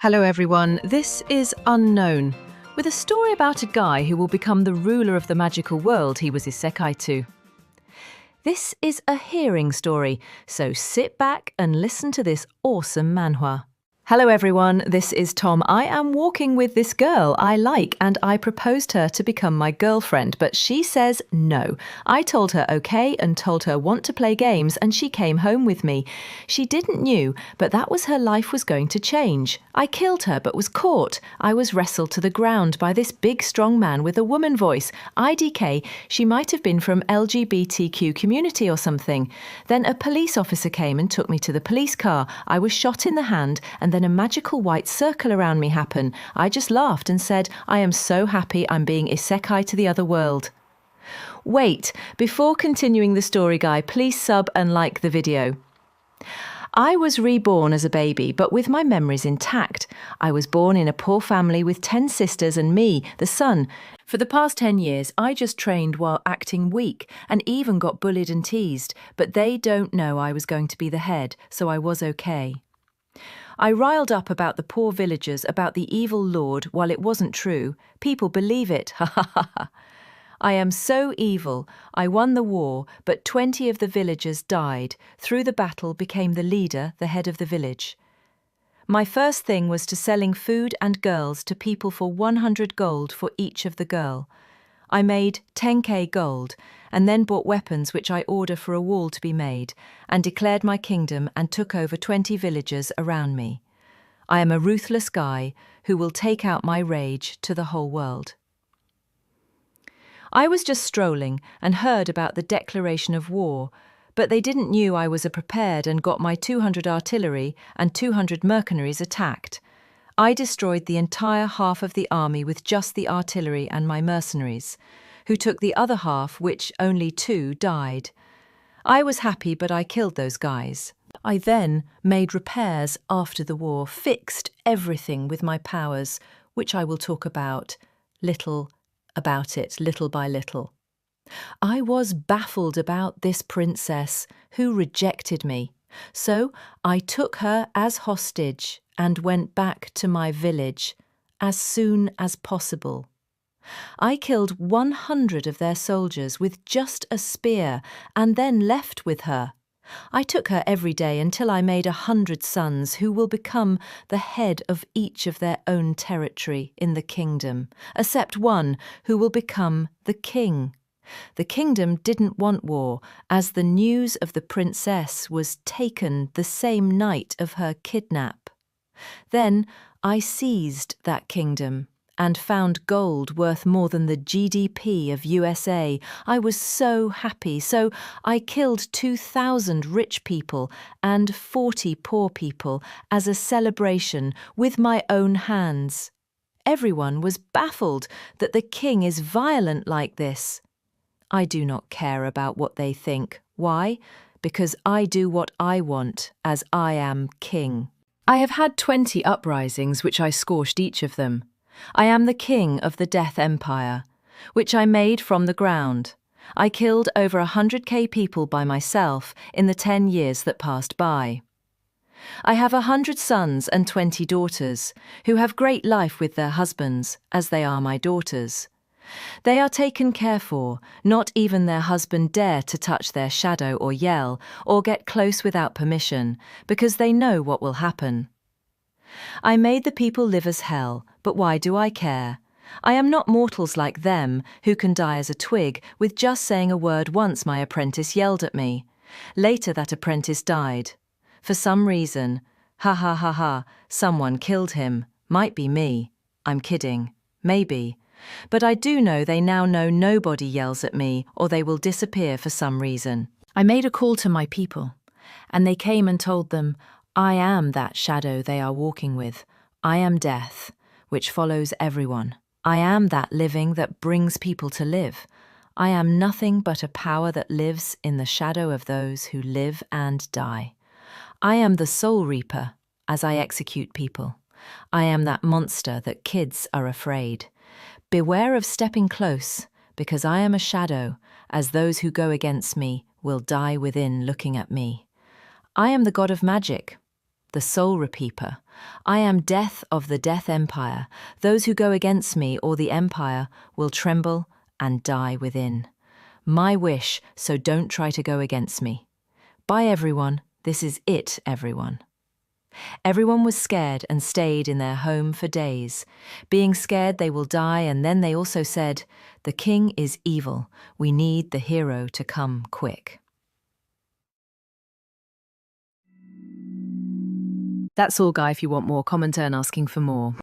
Hello everyone, this is Unknown, with a story about a guy who will become the ruler of the magical world he was isekai to. This is a hearing story, so sit back and listen to this awesome manhwa. Hello everyone, this is Tom. I am walking with this girl I like and I proposed her to become my girlfriend, but she says no. I told her okay and told her want to play games and she came home with me. She didn't knew, but that was her life was going to change. I killed her but was caught. I was wrestled to the ground by this big strong man with a woman voice. IDK, she might have been from LGBTQ community or something. Then a police officer came and took me to the police car. I was shot in the hand and then a magical white circle around me happened. I just laughed and said, I am so happy I'm being isekai to the other world. Wait, before continuing the story, guy, please sub and like the video. I was reborn as a baby, but with my memories intact. I was born in a poor family with 10 sisters and me, the son. For the past 10 years, I just trained while acting weak and even got bullied and teased, but they don't know I was going to be the head, so I was okay. I riled up about the poor villagers, about the evil lord, while it wasn't true. People believe it, ha ha ha ha. I am so evil. I won the war, but 20 of the villagers died. Through the battle became the leader, the head of the village. My first thing was to selling food and girls to people for 100 gold for each of the girl. I made 10k gold, and then bought weapons which I order for a wall to be made, and declared my kingdom and took over 20 villages around me. I am a ruthless guy who will take out my rage to the whole world. I was just strolling and heard about the declaration of war, but they didn't knew I was prepared and got my 200 artillery and 200 mercenaries attacked. I destroyed the entire half of the army with just the artillery and my mercenaries, who took the other half, which only 2 died. I was happy, but I killed those guys. I then made repairs after the war, fixed everything with my powers, which I will talk about little by little. I was baffled about this princess who rejected me, so I took her as hostage and went back to my village as soon as possible. I killed 100 of their soldiers with just a spear and then left with her. I took her every day until I made 100 sons who will become the head of each of their own territory in the kingdom, except one who will become the king. The kingdom didn't want war, as the news of the princess was taken the same night of her kidnap. Then I seized that kingdom and found gold worth more than the GDP of USA. I was so happy, so I killed 2,000 rich people and 40 poor people as a celebration with my own hands. Everyone was baffled that the king is violent like this. I do not care about what they think. Why? Because I do what I want, as I am king. I have had 20 uprisings which I scorched each of them. I am the king of the Death Empire, which I made from the ground. I killed over 100k people by myself in the 10 years that passed by. I have 100 sons and 20 daughters, who have great life with their husbands, as they are my daughters. They are taken care for, not even their husband dare to touch their shadow or yell, or get close without permission, because they know what will happen. I made the people live as hell, but why do I care? I am not mortals like them, who can die as a twig, with just saying a word. Once my apprentice yelled at me. Later that apprentice died. For some reason, ha ha ha ha, someone killed him. Might be me. I'm kidding. Maybe. But I do know they now know nobody yells at me, or they will disappear for some reason. I made a call to my people, and they came and told them, I am that shadow they are walking with. I am death, which follows everyone. I am that living that brings people to live. I am nothing but a power that lives in the shadow of those who live and die. I am the soul reaper, as I execute people. I am that monster that kids are afraid. Beware of stepping close, because I am a shadow, as those who go against me will die within looking at me. I am the god of magic. the Soul Repeeper. I am death of the Death Empire. Those who go against me or the Empire will tremble and die within. My wish, so don't try to go against me. Bye everyone, this is it, everyone. Everyone was scared and stayed in their home for days. Being scared they will die, and then they also said, "The king is evil. We need the hero to come quick." That's all, Guy. If you want more, comment and asking for more.